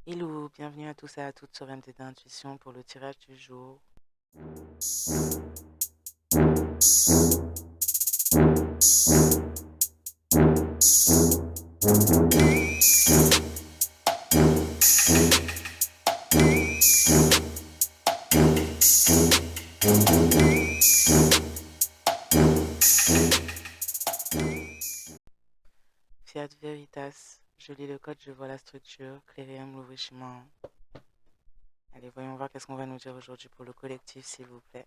Hello, bienvenue à tous et à toutes sur MTT Intuition pour le tirage du jour. Fiat Veritas, je lis le code, je vois la structure. Clérium, l'ouvre chemin. Allez, voyons voir qu'est-ce qu'on va nous dire aujourd'hui pour le collectif, s'il vous plaît.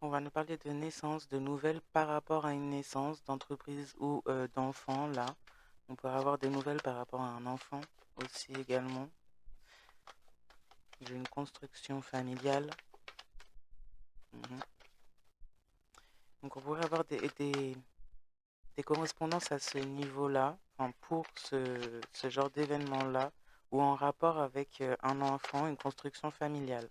On va nous parler de naissance, de nouvelles par rapport à une naissance, d'entreprise ou d'enfant, là. On peut avoir des nouvelles par rapport à un enfant aussi également. J'ai une construction familiale. Mhm. Donc on pourrait avoir des correspondances à ce niveau-là, enfin pour ce genre d'événement-là, ou en rapport avec un enfant, une construction familiale.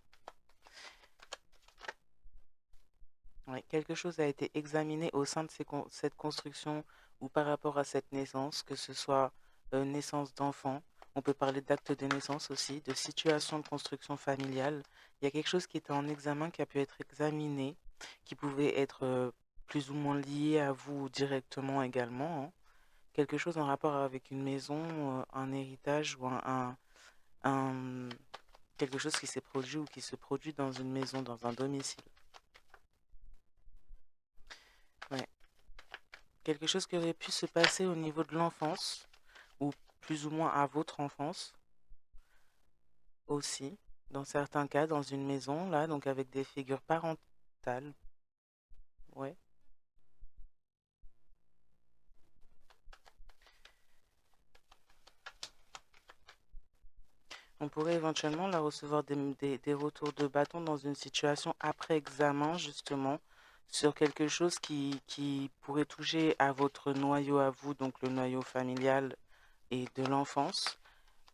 Ouais, quelque chose a été examiné au sein de cette construction ou par rapport à cette naissance, que ce soit naissance d'enfant. On peut parler d'acte de naissance aussi, de situation de construction familiale. Il y a quelque chose qui était en examen, qui a pu être examiné, qui pouvait être plus ou moins lié à vous directement également, hein. Quelque chose en rapport avec une maison, un héritage ou un- quelque chose qui s'est produit ou qui se produit dans une maison, dans un domicile. Ouais. Quelque chose qui aurait pu se passer au niveau de l'enfance ou plus ou moins à votre enfance aussi, dans certains cas, dans une maison, là, donc avec des figures parentales. Ouais. On pourrait éventuellement là recevoir des retours de bâton dans une situation après examen, justement, sur quelque chose qui pourrait toucher à votre noyau à vous, donc le noyau familial et de l'enfance,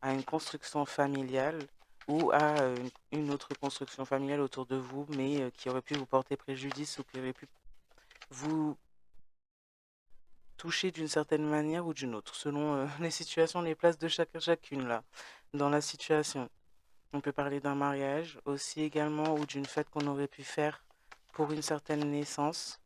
à une construction familiale ou à une autre construction familiale autour de vous, mais qui aurait pu vous porter préjudice ou qui aurait pu vous toucher d'une certaine manière ou d'une autre, selon les situations, les places de chacune là, dans la situation. On peut parler d'un mariage aussi également ou d'une fête qu'on aurait pu faire pour une certaine naissance.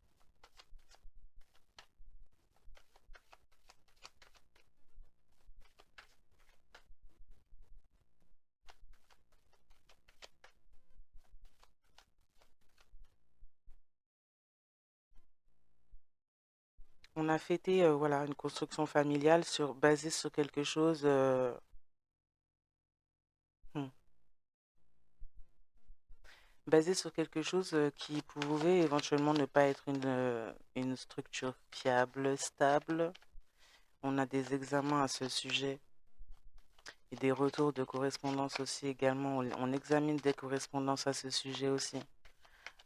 On a fêté voilà, une construction familiale basée sur quelque chose, hmm, basée sur quelque chose qui pouvait éventuellement ne pas être une structure fiable, stable. On a des examens à ce sujet et des retours de correspondance aussi également. On examine des correspondances à ce sujet aussi,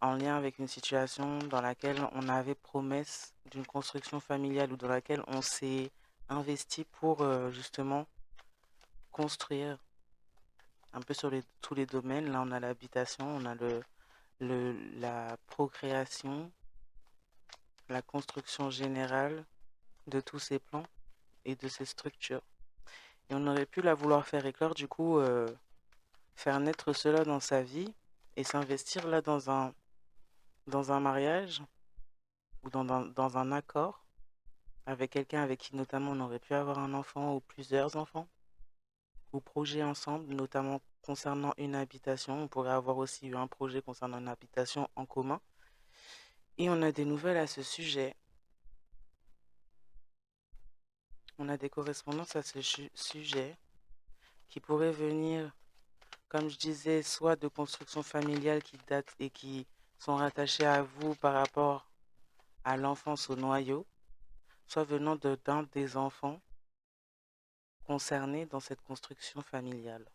en lien avec une situation dans laquelle on avait promesse d'une construction familiale ou dans laquelle on s'est investi pour justement construire un peu sur tous les domaines. Là, on a l'habitation, on a la procréation, la construction générale de tous ces plans et de ces structures. Et on aurait pu la vouloir faire éclore, du coup, faire naître cela dans sa vie et s'investir là dans un mariage ou dans un accord avec quelqu'un avec qui notamment on aurait pu avoir un enfant ou plusieurs enfants, ou projets ensemble, notamment concernant une habitation. On pourrait avoir aussi eu un projet concernant une habitation en commun. Et on a des nouvelles à ce sujet. On a des correspondances à ce sujet qui pourraient venir, comme je disais, soit de constructions familiales qui datent et qui sont rattachées à vous par rapport à l'enfance au noyau, soit venant d'un des enfants concernés dans cette construction familiale.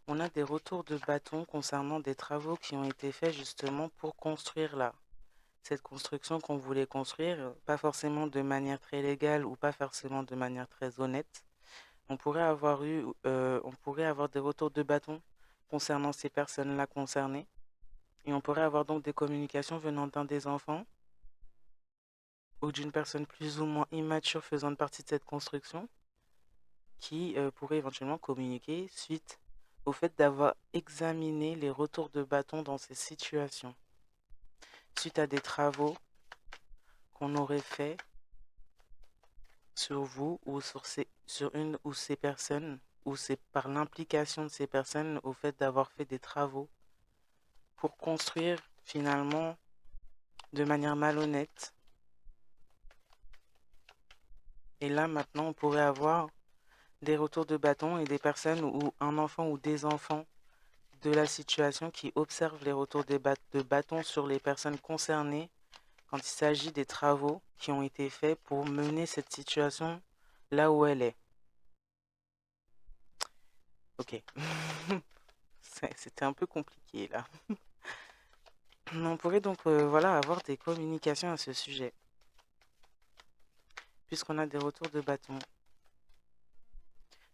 On a des retours de bâton concernant des travaux qui ont été faits justement pour construire là. cette construction qu'on voulait construire, pas forcément de manière très légale ou pas forcément de manière très honnête. On pourrait avoir des retours de bâton concernant ces personnes-là concernées. Et on pourrait avoir donc des communications venant d'un des enfants ou d'une personne plus ou moins immature faisant partie de cette construction qui pourrait éventuellement communiquer suite au fait d'avoir examiné les retours de bâton dans ces situations, suite à des travaux qu'on aurait faits sur vous ou sur une ou ces personnes, ou c'est par l'implication de ces personnes au fait d'avoir fait des travaux pour construire finalement de manière malhonnête. Et là maintenant on pourrait avoir des retours de bâton et des personnes ou un enfant ou des enfants de la situation qui observent les retours de bâton sur les personnes concernées quand il s'agit des travaux qui ont été faits pour mener cette situation là où elle est. Ok. C'était un peu compliqué là. On pourrait donc voilà, avoir des communications à ce sujet, puisqu'on a des retours de bâton.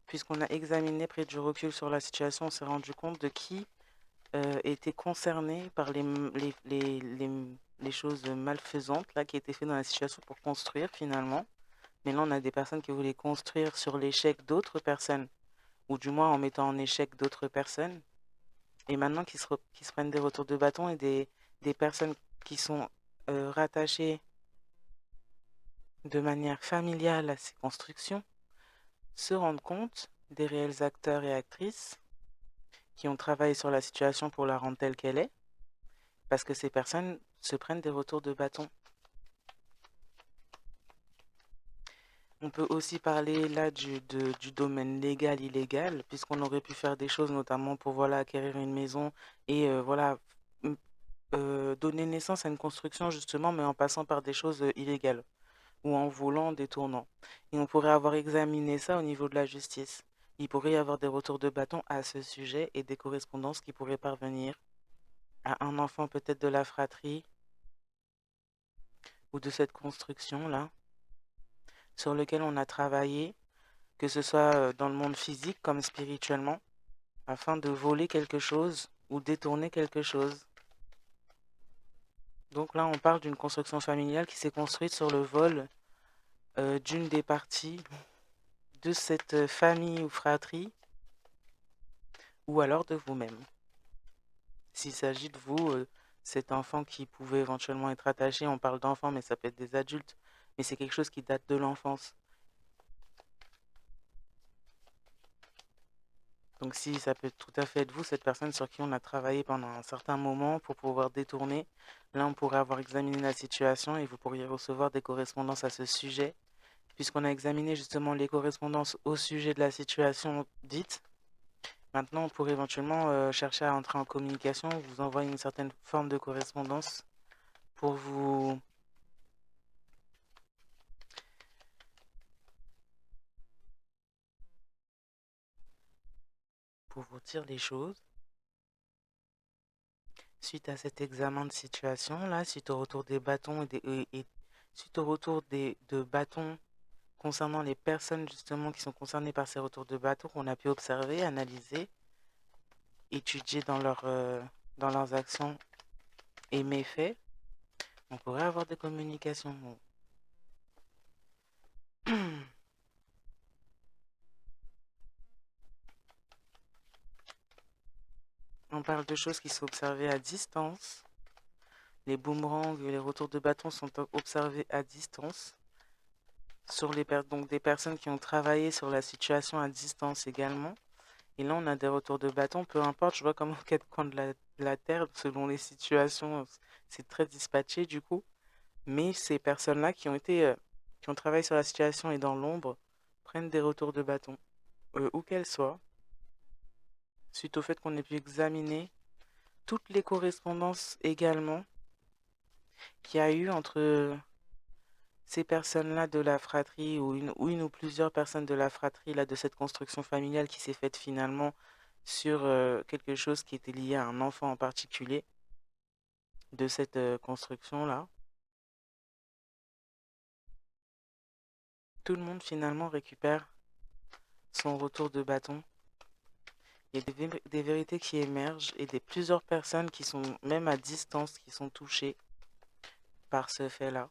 Puisqu'on a examiné près du recul sur la situation, on s'est rendu compte de qui était concerné par les choses malfaisantes là, qui étaient faites dans la situation pour construire finalement. Mais là, on a des personnes qui voulaient construire sur l'échec d'autres personnes, ou du moins en mettant en échec d'autres personnes. Et maintenant, qui se prennent des retours de bâton et des personnes qui sont rattachées de manière familiale à ces constructions, se rendent compte des réels acteurs et actrices qui ont travaillé sur la situation pour la rendre telle qu'elle est, parce que ces personnes se prennent des retours de bâton. On peut aussi parler là du domaine légal-illégal, puisqu'on aurait pu faire des choses notamment pour voilà, acquérir une maison et voilà, donner naissance à une construction justement, mais en passant par des choses illégales ou en volant, en détournant. Et on pourrait avoir examiné ça au niveau de la justice. Il pourrait y avoir des retours de bâton à ce sujet et des correspondances qui pourraient parvenir à un enfant peut-être de la fratrie ou de cette construction-là, sur lequel on a travaillé, que ce soit dans le monde physique comme spirituellement, afin de voler quelque chose ou détourner quelque chose. Donc là, on parle d'une construction familiale qui s'est construite sur le vol d'une des parties de cette famille ou fratrie, ou alors de vous-même. S'il s'agit de vous, cet enfant qui pouvait éventuellement être attaché, on parle d'enfant, mais ça peut être des adultes, mais c'est quelque chose qui date de l'enfance. Donc si ça peut tout à fait être vous, cette personne sur qui on a travaillé pendant un certain moment pour pouvoir détourner, là on pourrait avoir examiné la situation et vous pourriez recevoir des correspondances à ce sujet, puisqu'on a examiné justement les correspondances au sujet de la situation dite. Maintenant, on pourrait éventuellement chercher à entrer en communication, vous envoyer une certaine forme de correspondance pour vous dire les choses. Suite à cet examen de situation, là, suite au retour des bâtons et suite au retour de bâtons concernant les personnes justement qui sont concernées par ces retours de bâtons qu'on a pu observer, analyser, étudier dans leurs actions et méfaits, on pourrait avoir des communications. On parle de choses qui sont observées à distance. Les boomerangs et les retours de bâton sont observés à distance. Donc des personnes qui ont travaillé sur la situation à distance également. Et là, on a des retours de bâton, peu importe, je vois comme aux quatre coins de la Terre, selon les situations, c'est très dispatché du coup. Mais ces personnes-là qui ont travaillé sur la situation et dans l'ombre, prennent des retours de bâton, où qu'elles soient, suite au fait qu'on ait pu examiner toutes les correspondances également qu'il y a eu entre ces personnes-là de la fratrie ou une ou plusieurs personnes de la fratrie là, de cette construction familiale qui s'est faite finalement sur quelque chose qui était lié à un enfant en particulier de cette construction-là. tout le monde finalement récupère son retour de bâton. Il y a des vérités qui émergent et plusieurs personnes qui sont même à distance, qui sont touchées par ce fait-là,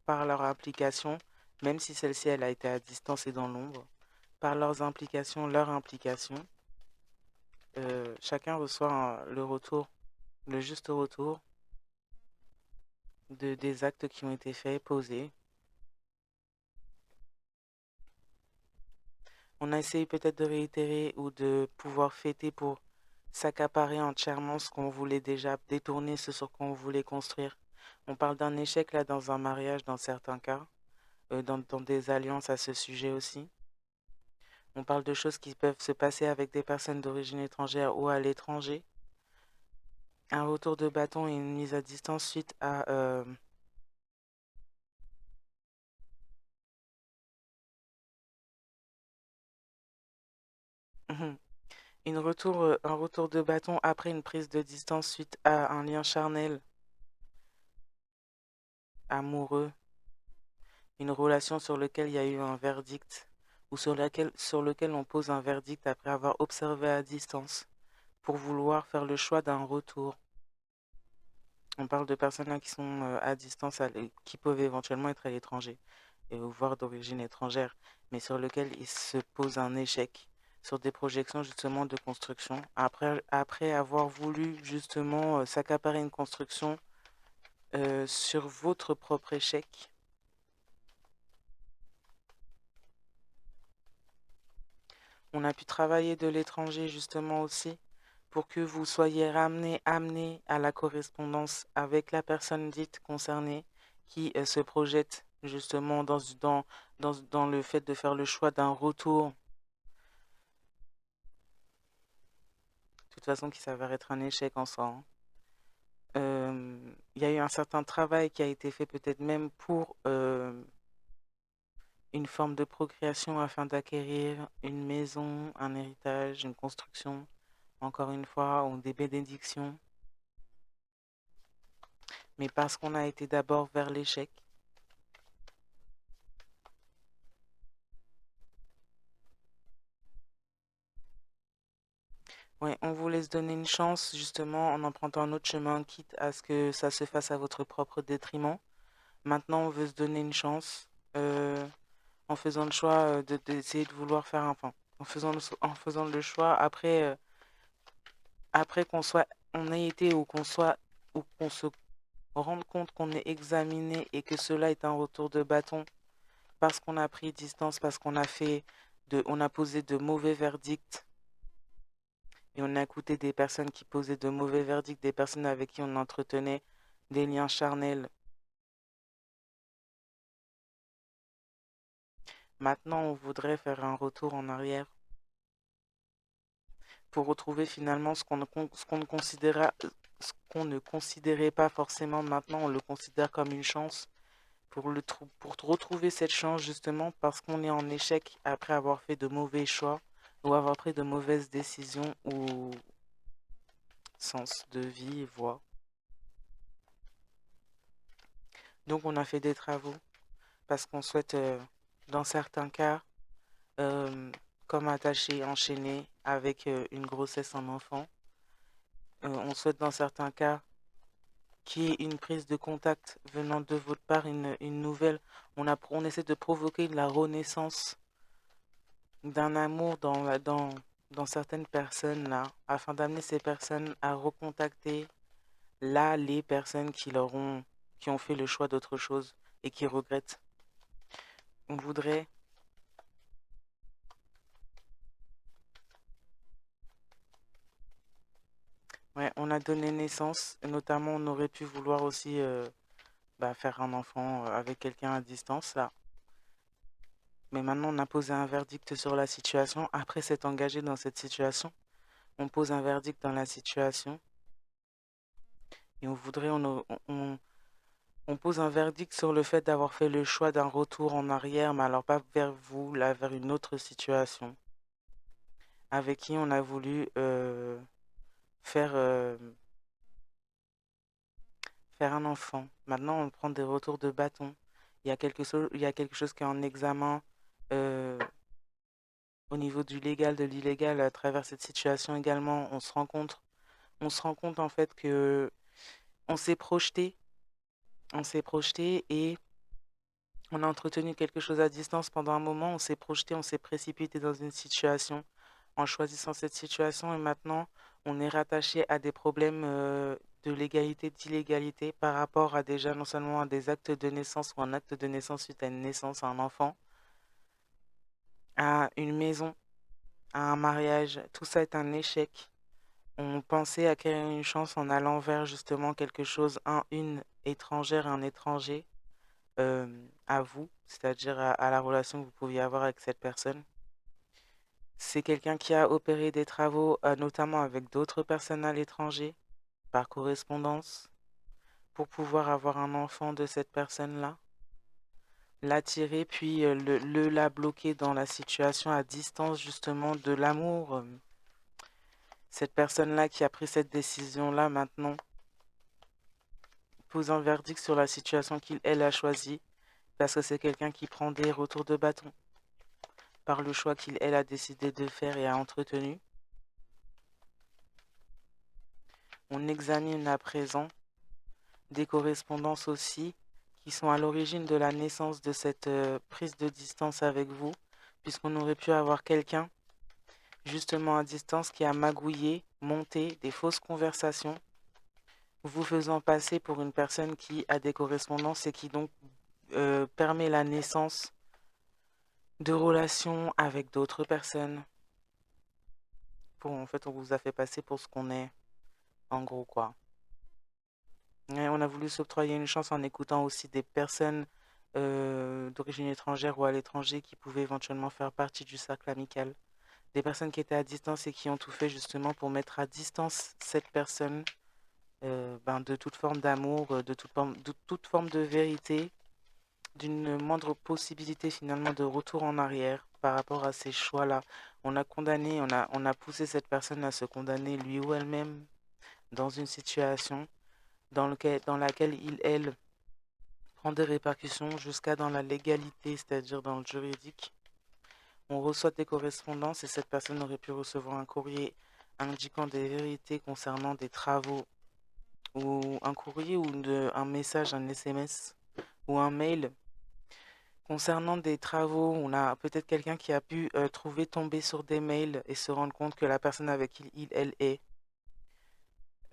par leur implication, même si celle-ci elle a été à distance et dans l'ombre, par leurs implications, leur implication, chacun reçoit le retour, le juste retour des actes qui ont été faits, posés. On a essayé peut-être de réitérer ou de pouvoir fêter pour s'accaparer entièrement ce qu'on voulait déjà, détourner ce sur quoi on voulait construire. On parle d'un échec là dans un mariage dans certains cas, dans des alliances à ce sujet aussi. On parle de choses qui peuvent se passer avec des personnes d'origine étrangère ou à l'étranger. Un retour de bâton et une mise à distance suite à un retour de bâton après une prise de distance suite à un lien charnel, amoureux, une relation sur laquelle il y a eu un verdict ou sur lequel on pose un verdict après avoir observé à distance pour vouloir faire le choix d'un retour. On parle de personnes là qui sont à distance, qui peuvent éventuellement être à l'étranger, voire d'origine étrangère, mais sur lequel il se pose un échec, sur des projections justement de construction, après avoir voulu justement s'accaparer une construction sur votre propre échec. On a pu travailler de l'étranger justement aussi pour que vous soyez amené à la correspondance avec la personne dite concernée qui se projette justement dans le fait de faire le choix d'un retour, de toute façon qui s'avère être un échec en soi, hein. Il y a eu un certain travail qui a été fait peut-être même pour une forme de procréation afin d'acquérir une maison, un héritage, une construction, encore une fois, ou des bénédictions, mais parce qu'on a été d'abord vers l'échec. Ouais, on vous laisse donner une chance justement en empruntant un autre chemin, quitte à ce que ça se fasse à votre propre détriment. Maintenant, on veut se donner une chance en faisant le choix d'essayer de vouloir faire un point. En faisant le choix après on ait été ou qu'on se rende compte qu'on est examiné et que cela est un retour de bâton parce qu'on a pris distance, parce on a posé de mauvais verdicts et on a écouté des personnes qui posaient de mauvais verdicts, des personnes avec qui on entretenait des liens charnels. Maintenant, on voudrait faire un retour en arrière pour retrouver finalement ce qu'on ne considérait pas forcément. Maintenant, on le considère comme une chance pour retrouver cette chance justement parce qu'on est en échec après avoir fait de mauvais choix ou avoir pris de mauvaises décisions ou sens de vie et voie. Donc, on a fait des travaux parce qu'on souhaite, dans certains cas, euh, comme attaché, enchaîné avec une grossesse en enfant. On souhaite dans certains cas qu'il y ait une prise de contact venant de votre part, une nouvelle. On essaie de provoquer la renaissance d'un amour dans certaines personnes là, afin d'amener ces personnes à recontacter là les personnes qui ont fait le choix d'autre chose et qui regrettent. On voudrait. Ouais, on a donné naissance, et notamment on aurait pu vouloir aussi faire un enfant avec quelqu'un à distance là. Mais maintenant on a posé un verdict sur la situation. Après s'être engagé dans cette situation, on pose un verdict dans la situation et on voudrait, on pose un verdict sur le fait d'avoir fait le choix d'un retour en arrière, mais alors pas vers vous, là vers une autre situation, avec qui on a voulu faire, faire un enfant. Maintenant on prend des retours de bâton. Il y a quelque chose qui est en examen euh, au niveau du légal, de l'illégal à travers cette situation également. On se rend compte en fait que on s'est projeté, on s'est projeté et on a entretenu quelque chose à distance pendant un moment, on s'est projeté, on s'est précipité dans une situation en choisissant cette situation et maintenant on est rattaché à des problèmes de légalité, d'illégalité par rapport à déjà non seulement à des actes de naissance ou un acte de naissance suite à une naissance, à un enfant, à une maison, à un mariage. Tout ça est un échec. On pensait acquérir une chance en allant vers justement quelque chose, une étrangère, un étranger à vous, c'est-à-dire à la relation que vous pouviez avoir avec cette personne. C'est quelqu'un qui a opéré des travaux, notamment avec d'autres personnes à l'étranger, par correspondance, pour pouvoir avoir un enfant de cette personne-là, l'attirer, puis la bloquer dans la situation à distance justement de l'amour. Cette personne-là qui a pris cette décision-là maintenant pose un verdict sur la situation elle a choisie, parce que c'est quelqu'un qui prend des retours de bâton par le choix elle a décidé de faire et a entretenu. On examine à présent des correspondances aussi qui sont à l'origine de la naissance de cette prise de distance avec vous, puisqu'on aurait pu avoir quelqu'un justement à distance qui a magouillé, monté des fausses conversations, vous faisant passer pour une personne qui a des correspondances et qui donc permet la naissance de relations avec d'autres personnes. En fait, on vous a fait passer pour ce qu'on est, en gros, quoi. Et on a voulu s'octroyer une chance en écoutant aussi des personnes d'origine étrangère ou à l'étranger qui pouvaient éventuellement faire partie du cercle amical. Des personnes qui étaient à distance et qui ont tout fait justement pour mettre à distance cette personne de toute forme d'amour, de toute forme de vérité, d'une moindre possibilité finalement de retour en arrière par rapport à ces choix-là. On a condamné, on a poussé cette personne à se condamner lui ou elle-même dans une situation dans laquelle elle, prend des répercussions jusqu'à dans la légalité, c'est-à-dire dans le juridique. On reçoit des correspondances et cette personne aurait pu recevoir un courrier indiquant des vérités concernant des travaux ou un courrier ou un message, un SMS ou un mail concernant des travaux. On a peut-être quelqu'un qui a pu tomber sur des mails et se rendre compte que la personne avec qui elle est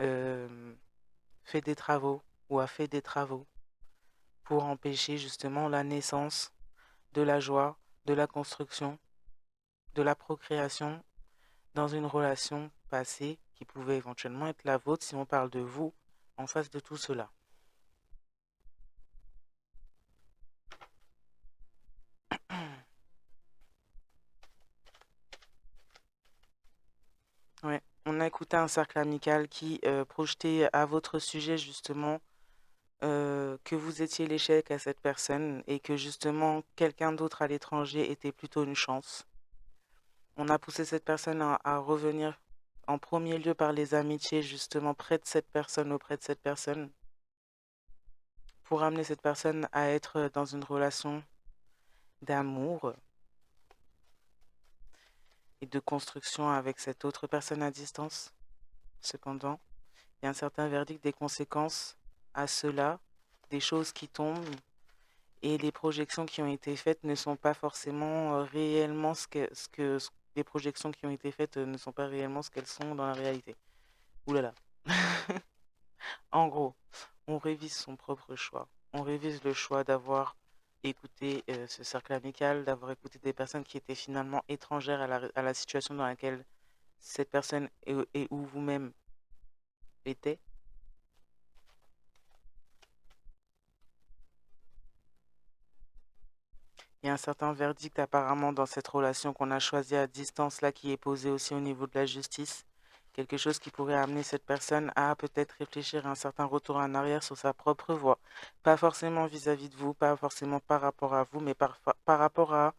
euh, fait des travaux ou a fait des travaux pour empêcher justement la naissance de la joie, de la construction, de la procréation dans une relation passée qui pouvait éventuellement être la vôtre si on parle de vous en face de tout cela. Ouais. On a écouté un cercle amical qui projetait à votre sujet justement que vous étiez l'échec à cette personne et que justement quelqu'un d'autre à l'étranger était plutôt une chance. On a poussé cette personne à revenir en premier lieu par les amitiés justement près de cette personne, auprès de cette personne, pour amener cette personne à être dans une relation d'amour et de construction avec cette autre personne à distance. Cependant, il y a un certain verdict des conséquences à cela, des choses qui tombent et les projections qui ont été faites ne sont pas forcément réellement les projections qui ont été faites ne sont pas réellement ce qu'elles sont dans la réalité. Ouh là là. En gros, on révise son propre choix. On révise le choix d'avoir écouté ce cercle amical, d'avoir écouté des personnes qui étaient finalement étrangères à la situation dans laquelle cette personne et ou vous-même étiez. Il y a un certain verdict apparemment dans cette relation qu'on a choisie à distance là qui est posé aussi au niveau de la justice. Quelque chose qui pourrait amener cette personne à peut-être réfléchir à un certain retour en arrière sur sa propre voie. Pas forcément vis-à-vis de vous, pas forcément par rapport à vous, mais par rapport à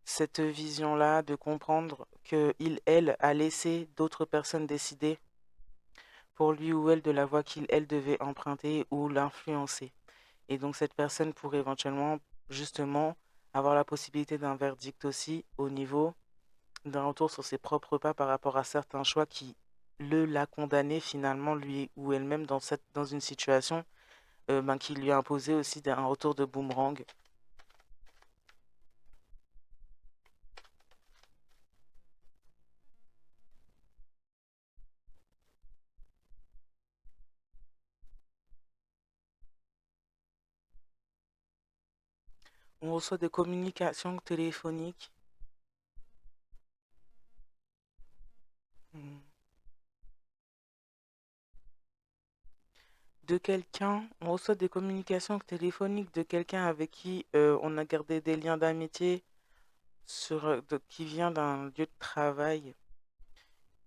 cette vision-là de comprendre que elle, a laissé d'autres personnes décider pour lui ou elle de la voie elle devait emprunter ou l'influencer. Et donc cette personne pourrait éventuellement, justement, avoir la possibilité d'un verdict aussi au niveau d'un retour sur ses propres pas par rapport à certains choix qui l'a condamné finalement, lui ou elle-même, dans une situation qui lui a imposé aussi un retour de boomerang. On reçoit des communications téléphoniques. Hmm. De quelqu'un, on reçoit des communications téléphoniques de quelqu'un avec qui on a gardé des liens d'amitié qui vient d'un lieu de travail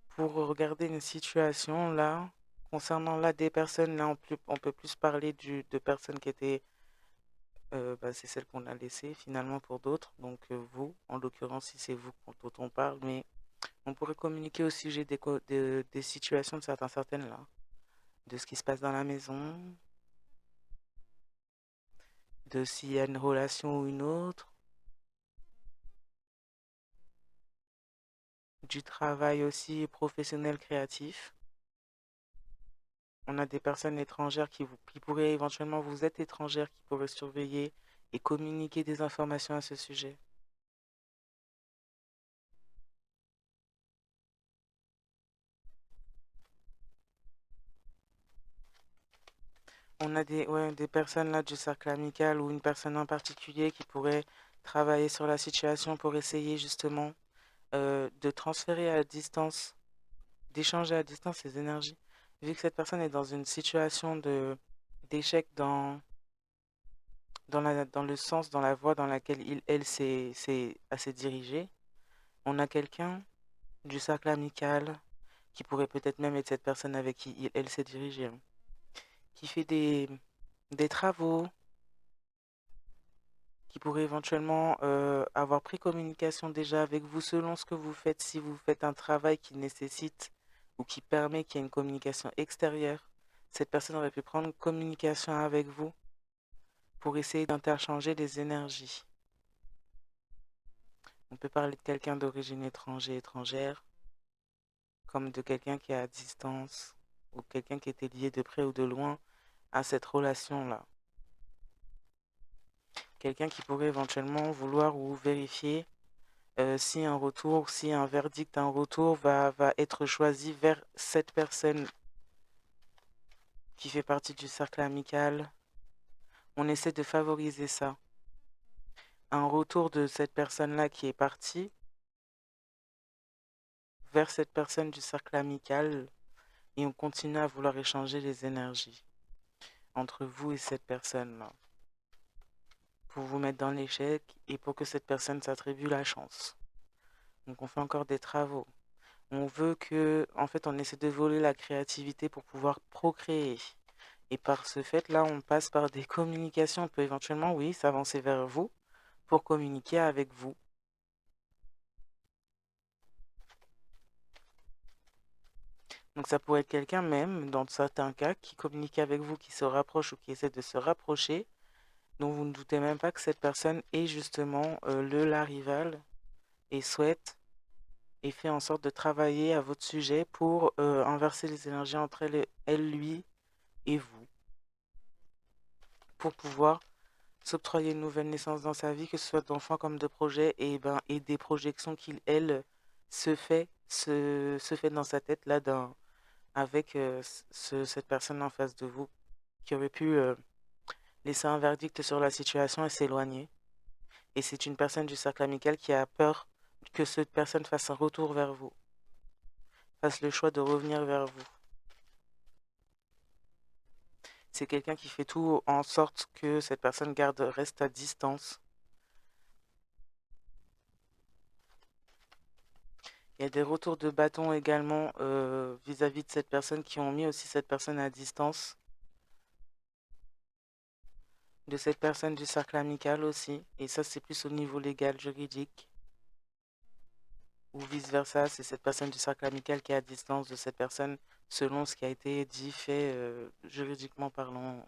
pour regarder une situation là. Concernant là des personnes, là on peut plus parler de personnes qui étaient, c'est celles qu'on a laissées finalement pour d'autres. Donc vous, en l'occurrence, si c'est vous dont on parle, mais on pourrait communiquer au sujet des situations de certaines là, de ce qui se passe dans la maison, de s'il y a une relation ou une autre, du travail aussi professionnel créatif. On a des personnes étrangères qui pourraient éventuellement vous être étrangères, qui pourraient surveiller et communiquer des informations à ce sujet. On a des personnes là du cercle amical ou une personne en particulier qui pourrait travailler sur la situation pour essayer justement de transférer à distance, d'échanger à distance les énergies. Vu que cette personne est dans une situation d'échec dans le sens, dans la voie dans laquelle elle s'est dirigée, on a quelqu'un du cercle amical qui pourrait peut-être même être cette personne avec qui elle s'est dirigée, hein, qui fait des travaux, qui pourrait éventuellement avoir pris communication déjà avec vous selon ce que vous faites. Si vous faites un travail qui nécessite ou qui permet qu'il y ait une communication extérieure, cette personne aurait pu prendre communication avec vous pour essayer d'interchanger les énergies. On peut parler de quelqu'un d'origine étrangère, comme de quelqu'un qui est à distance, ou quelqu'un qui était lié de près ou de loin à cette relation-là. Quelqu'un qui pourrait éventuellement vouloir ou vérifier si un verdict, un retour va être choisi vers cette personne qui fait partie du cercle amical. On essaie de favoriser ça. Un retour de cette personne-là qui est partie vers cette personne du cercle amical et on continue à vouloir échanger les énergies entre vous et cette personne-là pour vous mettre dans l'échec et pour que cette personne s'attribue la chance. Donc on fait encore des travaux. On veut en fait, on essaie de voler la créativité pour pouvoir procréer. Et par ce fait-là, on passe par des communications. On peut éventuellement, oui, s'avancer vers vous pour communiquer avec vous. Donc ça pourrait être quelqu'un même, dans certains cas, qui communique avec vous, qui se rapproche ou qui essaie de se rapprocher, dont vous ne doutez même pas que cette personne est justement la rivale et souhaite et fait en sorte de travailler à votre sujet pour inverser les énergies entre elle, lui et vous, pour pouvoir s'octroyer une nouvelle naissance dans sa vie, que ce soit d'enfants comme de projets, et des projections qu'il, elle, se fait dans sa tête, là, avec cette personne en face de vous, qui aurait pu laisser un verdict sur la situation et s'éloigner. Et c'est une personne du cercle amical qui a peur que cette personne fasse un retour vers vous, fasse le choix de revenir vers vous. C'est quelqu'un qui fait tout en sorte que cette personne reste à distance. Il y a des retours de bâton également vis-à-vis de cette personne qui ont mis aussi cette personne à distance. De cette personne du cercle amical aussi. Et ça, c'est plus au niveau légal, juridique. Ou vice-versa, c'est cette personne du cercle amical qui est à distance de cette personne selon ce qui a été dit, fait juridiquement parlant.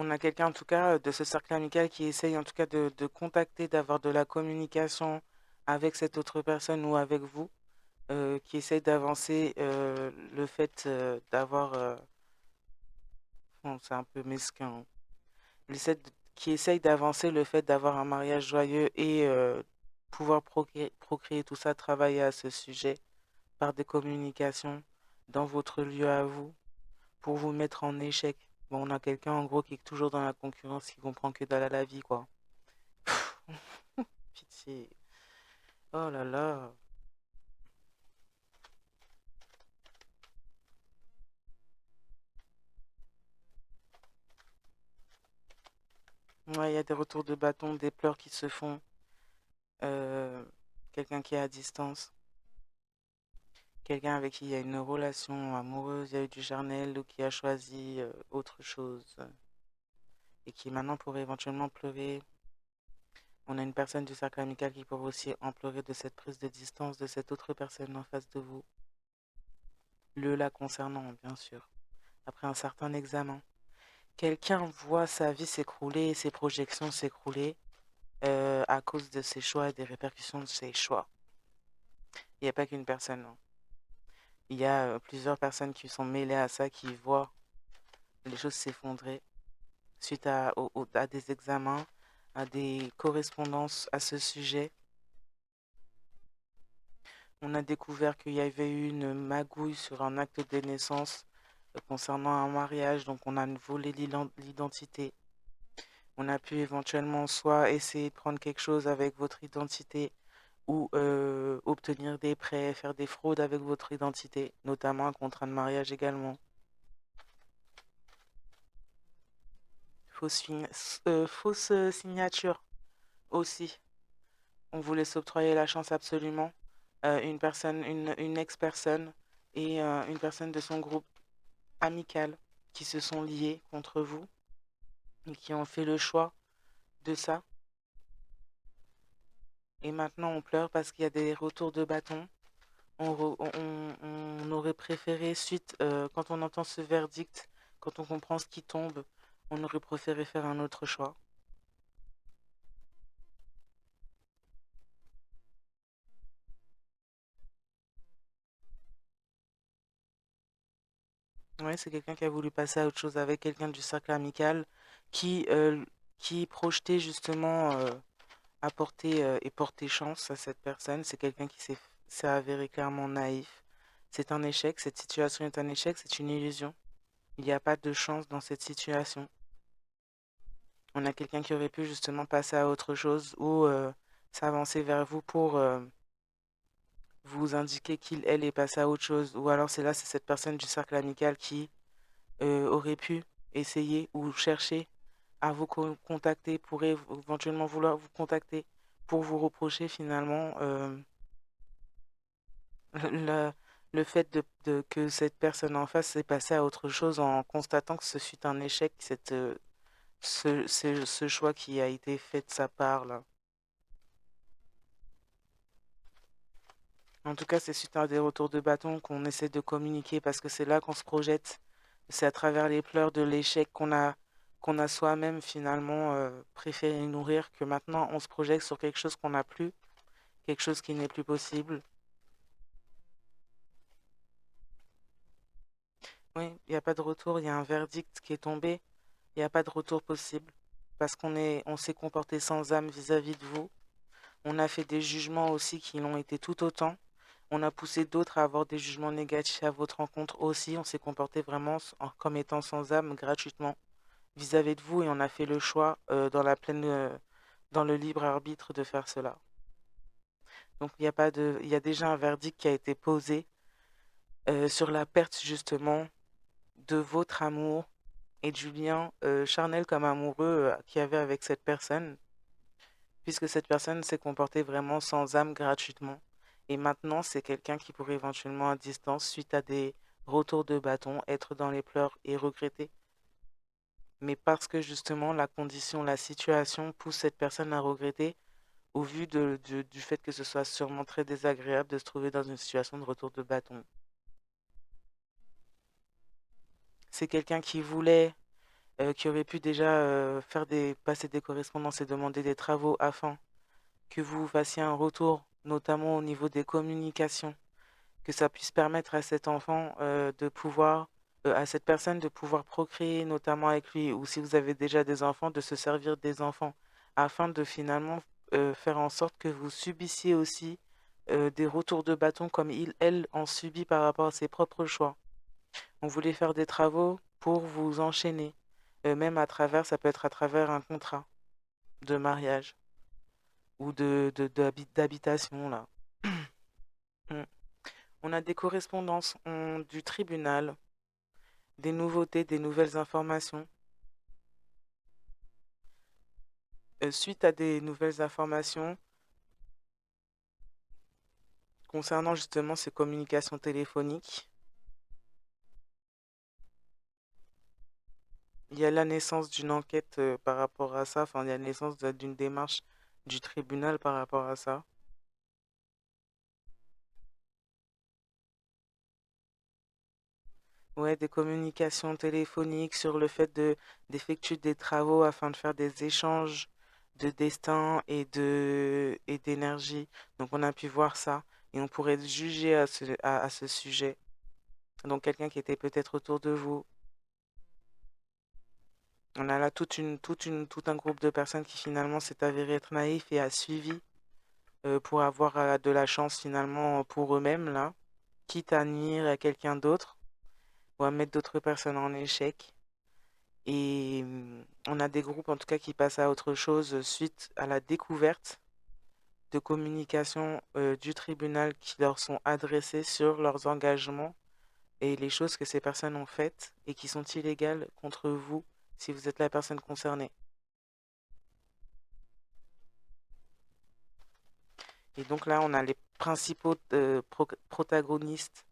On a quelqu'un en tout cas de ce cercle amical qui essaye en tout cas de contacter, d'avoir de la communication avec cette autre personne ou avec vous, qui essaye d'avancer le fait d'avoir... bon, c'est un peu mesquin, hein. Qui essaye d'avancer le fait d'avoir un mariage joyeux et pouvoir procréer tout ça, travailler à ce sujet par des communications dans votre lieu à vous pour vous mettre en échec. Bon, on a quelqu'un en gros qui est toujours dans la concurrence, qui comprend que dalle à la vie, quoi. Pitié. Oh là là. Ouais, il y a des retours de bâton, des pleurs qui se font. euh, Quelqu'un qui est à distance. Quelqu'un avec qui il y a une relation amoureuse, il y a eu du charnel ou qui a choisi autre chose et qui maintenant pourrait éventuellement pleurer. On a une personne du cercle amical qui pourrait aussi en pleurer de cette prise de distance de cette autre personne en face de vous. Le la concernant, bien sûr. Après un certain examen. Quelqu'un voit sa vie s'écrouler, ses projections s'écrouler à cause de ses choix et des répercussions de ses choix. Il n'y a pas qu'une personne, non. Il y a plusieurs personnes qui sont mêlées à ça, qui voient les choses s'effondrer suite à des examens, à des correspondances à ce sujet. On a découvert qu'il y avait eu une magouille sur un acte de naissance concernant un mariage, donc on a volé l'identité. On a pu éventuellement soit essayer de prendre quelque chose avec votre identité ou obtenir des prêts, faire des fraudes avec votre identité, notamment un contrat de mariage également. Fausse signature aussi. On voulait s'octroyer la chance absolument. Une ex-personne et une personne de son groupe amical qui se sont liés contre vous et qui ont fait le choix de ça. Et maintenant on pleure parce qu'il y a des retours de bâton. On aurait préféré, quand on entend ce verdict, quand on comprend ce qui tombe, on aurait préféré faire un autre choix. Ouais, c'est quelqu'un qui a voulu passer à autre chose avec quelqu'un du cercle amical qui, euh, qui projetait justement apporter et porter chance à cette personne. C'est quelqu'un qui s'est avéré clairement naïf. C'est un échec, cette situation est un échec, c'est une illusion. Il n'y a pas de chance dans cette situation. On a quelqu'un qui aurait pu justement passer à autre chose ou s'avancer vers vous pour vous indiquer elle est passé à autre chose. Ou alors c'est cette personne du cercle amical qui aurait pu essayer ou chercher à vous contacter, pourrait éventuellement vouloir vous contacter pour vous reprocher finalement le, le fait que cette personne en face s'est passée à autre chose en constatant que ce fut un échec, ce choix qui a été fait de sa part là. En tout cas, c'est suite à des retours de bâton qu'on essaie de communiquer parce que c'est là qu'on se projette. C'est à travers les pleurs de l'échec qu'on a soi-même finalement préféré nourrir que maintenant on se projette sur quelque chose qu'on n'a plus, quelque chose qui n'est plus possible. Oui, il n'y a pas de retour, il y a un verdict qui est tombé, il n'y a pas de retour possible parce on s'est comporté sans âme vis-à-vis de vous. On a fait des jugements aussi qui l'ont été tout autant. On a poussé d'autres à avoir des jugements négatifs à votre rencontre aussi. On s'est comporté vraiment comme étant sans âme gratuitement vis-à-vis de vous et on a fait le choix dans le libre arbitre de faire cela. Donc il y a pas de, il y a déjà un verdict qui a été posé sur la perte justement de votre amour et du lien charnel comme amoureux qu'il y avait avec cette personne, puisque cette personne s'est comportée vraiment sans âme gratuitement. Et maintenant, c'est quelqu'un qui pourrait éventuellement à distance, suite à des retours de bâton, être dans les pleurs et regretter. Mais parce que justement, la condition, la situation pousse cette personne à regretter, au vu du fait que ce soit sûrement très désagréable de se trouver dans une situation de retour de bâton. C'est quelqu'un qui voulait qui aurait pu déjà passer des correspondances et demander des travaux afin que vous fassiez un retour, notamment au niveau des communications, que ça puisse permettre à cet enfant de pouvoir, à cette personne de pouvoir procréer, notamment avec lui, ou si vous avez déjà des enfants, de se servir des enfants, afin de finalement faire en sorte que vous subissiez aussi des retours de bâton comme elle en subit par rapport à ses propres choix. On voulait faire des travaux pour vous enchaîner, même à travers, ça peut être à travers un contrat de mariage ou d'habitation, là. Mm. On a des correspondances du tribunal, des nouveautés, des nouvelles informations. Suite à des nouvelles informations concernant justement ces communications téléphoniques, il y a la naissance d'une enquête par rapport à ça, enfin il y a la naissance d'une démarche du tribunal par rapport à ça. Ouais, des communications téléphoniques sur le fait d'effectuer des travaux afin de faire des échanges de destin et d'énergie. Donc on a pu voir ça et on pourrait juger à ce sujet. Donc quelqu'un qui était peut-être autour de vous. On a là tout un groupe de personnes qui finalement s'est avéré être naïf et a suivi pour avoir de la chance finalement pour eux-mêmes là, quitte à nuire à quelqu'un d'autre ou à mettre d'autres personnes en échec. Et on a des groupes en tout cas qui passent à autre chose suite à la découverte de communications du tribunal qui leur sont adressées sur leurs engagements et les choses que ces personnes ont faites et qui sont illégales contre vous si vous êtes la personne concernée. Et donc là, on a les principaux protagonistes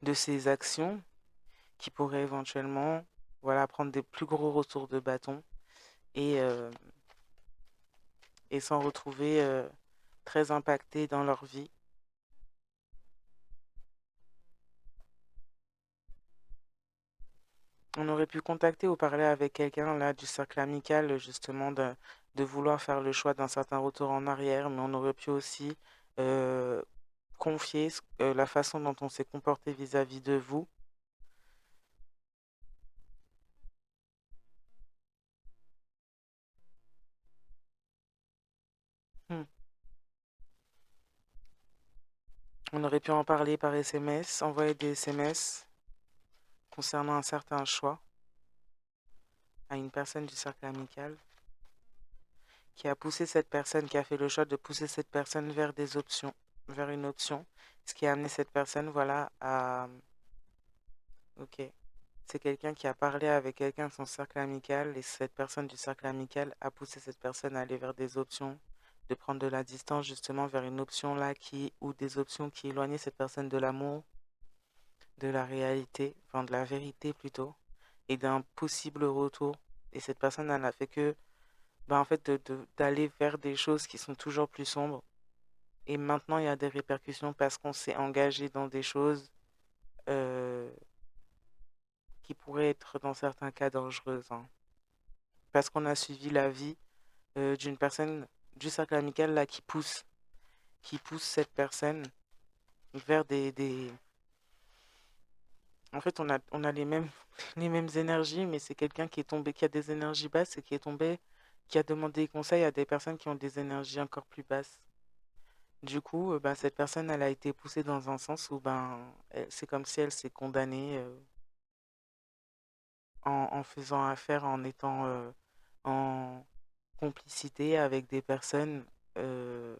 de ces actions qui pourraient éventuellement voilà, prendre des plus gros retours de bâton et, euh, et s'en retrouver très impactés dans leur vie. On aurait pu contacter ou parler avec quelqu'un là du cercle amical justement de vouloir faire le choix d'un certain retour en arrière, mais on aurait pu aussi euh, confier la façon dont on s'est comporté vis-à-vis de vous. Hmm. On aurait pu en parler par SMS, envoyer des SMS concernant un certain choix à une personne du cercle amical qui a poussé cette personne, qui a fait le choix de pousser cette personne vers des options, vers une option, ce qui a amené cette personne, voilà, à... Ok. C'est quelqu'un qui a parlé avec quelqu'un de son cercle amical et cette personne du cercle amical a poussé cette personne à aller vers des options, de prendre de la distance justement vers une option là qui, ou des options qui éloignaient cette personne de l'amour, de la réalité, enfin de la vérité plutôt, et d'un possible retour. Et cette personne, elle n'a fait que, ben, en fait, d'aller vers des choses qui sont toujours plus sombres. Et maintenant, il y a des répercussions parce qu'on s'est engagé dans des choses euh, qui pourraient être dans certains cas dangereuses, hein. Parce qu'on a suivi la vie d'une personne du cercle amical là qui pousse cette personne vers En fait, on a les mêmes, les mêmes énergies, mais c'est quelqu'un qui est tombé, qui a des énergies basses et qui est tombé, qui a demandé conseil à des personnes qui ont des énergies encore plus basses. Du coup, ben, cette personne, elle a été poussée dans un sens où ben, c'est comme si elle s'est condamnée en faisant affaire, en étant en complicité avec des personnes euh,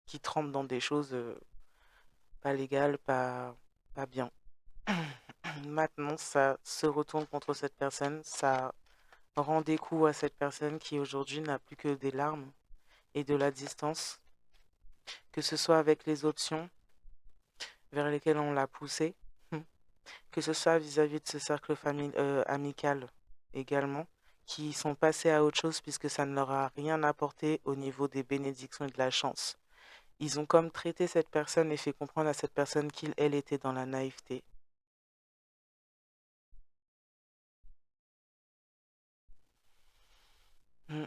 qui trempent dans des choses pas légales, pas bien. Maintenant, ça se retourne contre cette personne, ça rend des coups à cette personne qui aujourd'hui n'a plus que des larmes et de la distance, que ce soit avec les options vers lesquelles on l'a poussé, que ce soit vis-à-vis de ce cercle amical également, qui sont passés à autre chose puisque ça ne leur a rien apporté au niveau des bénédictions et de la chance. Ils ont comme traité cette personne et fait comprendre à cette personne qu'elle était dans la naïveté. Mm.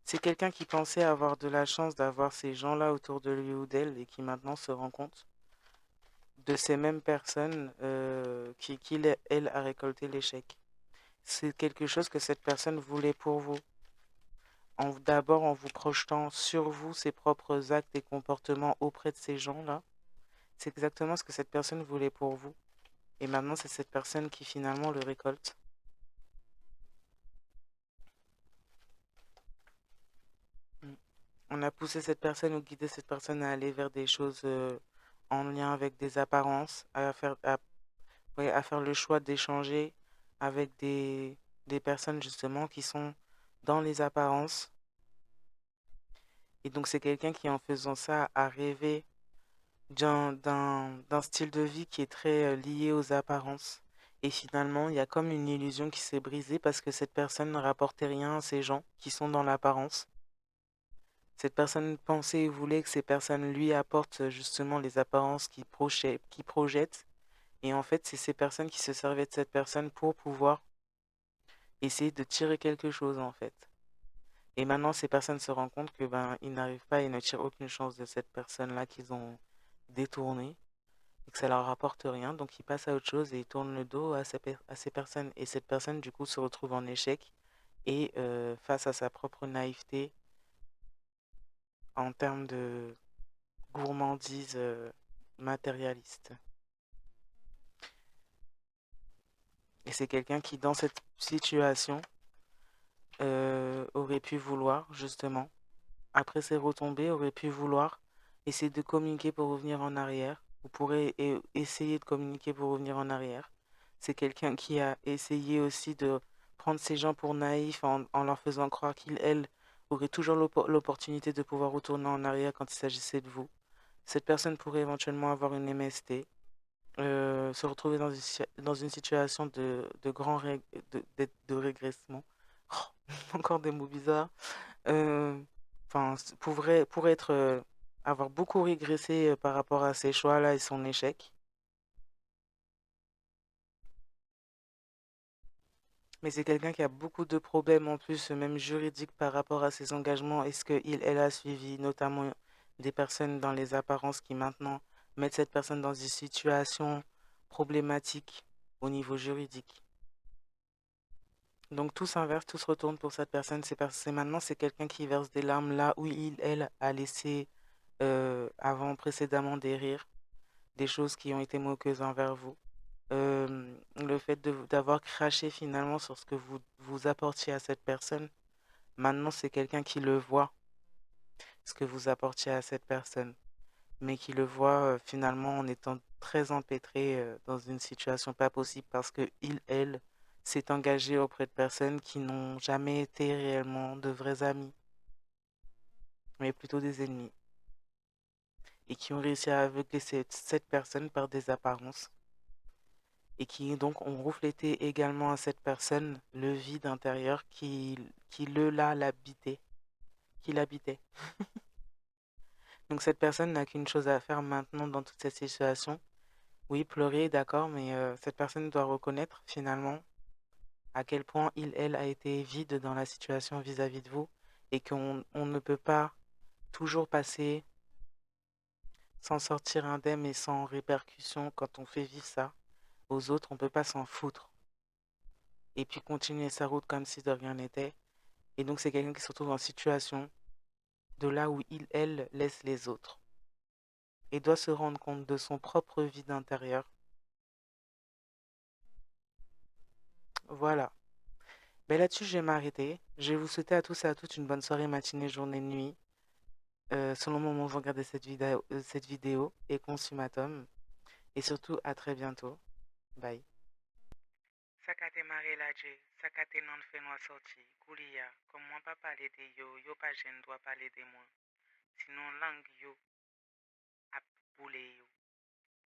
C'est quelqu'un qui pensait avoir de la chance d'avoir ces gens-là autour de lui ou d'elle et qui maintenant se rend compte de ces mêmes personnes elle, a récolté l'échec. C'est quelque chose que cette personne voulait pour vous. D'abord en vous projetant sur vous ses propres actes et comportements auprès de ces gens-là. C'est exactement ce que cette personne voulait pour vous. Et maintenant, c'est cette personne qui finalement le récolte. Mm. On a poussé cette personne ou guidé cette personne à aller vers des choses en lien avec des apparences, ouais, à faire le choix d'échanger avec des personnes justement qui sont dans les apparences. Et donc c'est quelqu'un qui en faisant ça a rêvé d'un style de vie qui est très lié aux apparences. Et finalement, il y a comme une illusion qui s'est brisée parce que cette personne ne rapportait rien à ces gens qui sont dans l'apparence. Cette personne pensait et voulait que ces personnes lui apportent justement les apparences qui projettent. Et en fait, c'est ces personnes qui se servaient de cette personne pour pouvoir essayer de tirer quelque chose en fait. Et maintenant, ces personnes se rendent compte que ben ils n'arrivent pas et ne tirent aucune chance de cette personne-là qu'ils ont détournée et que ça leur rapporte rien. Donc ils passent à autre chose et ils tournent le dos à ces personnes. Et cette personne, du coup, se retrouve en échec et face à sa propre naïveté en termes de gourmandise matérialiste. Et c'est quelqu'un qui, dans cette situation, aurait pu vouloir, justement, après ses retombées, aurait pu vouloir essayer de communiquer pour revenir en arrière, ou pourrait essayer de communiquer pour revenir en arrière. C'est quelqu'un qui a essayé aussi de prendre ces gens pour naïfs en leur faisant croire qu'ils, elles, auraient toujours l'opportunité de pouvoir retourner en arrière quand il s'agissait de vous. Cette personne pourrait éventuellement avoir une MST, se retrouver dans une situation de grand de régressement. Oh, encore des mots bizarres. Euh, Enfin, pourrait être, avoir beaucoup régressé par rapport à ses choix-là et son échec. Mais c'est quelqu'un qui a beaucoup de problèmes en plus, même juridiques par rapport à ses engagements. Est-ce elle a suivi notamment des personnes dans les apparences qui maintenant mettent cette personne dans une situation problématique au niveau juridique. Donc tout s'inverse, tout se retourne pour cette personne. Maintenant, c'est quelqu'un qui verse des larmes là où elle, a laissé précédemment des rires, des choses qui ont été moqueuses envers vous. Le fait d'avoir craché finalement sur ce que vous apportiez à cette personne, maintenant c'est quelqu'un qui le voit, ce que vous apportiez à cette personne, mais qui le voit finalement en étant très empêtré dans une situation pas possible parce que elle, s'est engagé auprès de personnes qui n'ont jamais été réellement de vrais amis, mais plutôt des ennemis, et qui ont réussi à aveugler cette personne par des apparences et qui donc ont reflété également à cette personne le vide intérieur l'habitait, qui l'habitait. Donc cette personne n'a qu'une chose à faire maintenant dans toute cette situation. Oui, pleurer, d'accord, mais cette personne doit reconnaître finalement à quel point elle, a été vide dans la situation vis-à-vis de vous et on ne peut pas toujours passer sans sortir indemne et sans répercussion quand on fait vivre ça aux autres, on ne peut pas s'en foutre et puis continuer sa route comme si de rien n'était. Et donc, c'est quelqu'un qui se retrouve en situation de là où elle laisse les autres et doit se rendre compte de son propre vide intérieur. Voilà. Ben là-dessus, je vais m'arrêter. Je vais vous souhaiter à tous et à toutes une bonne soirée, matinée, journée, nuit, selon le moment où vous regardez cette vidéo et consummatum. Et surtout, à très bientôt. Bye. Sakate mare la je, sakate nan fe nou sorti, kouliya, comme moi pas parler de yo, yo pas jen doit parler de moi. Sinon, langue yo, ap boule yo.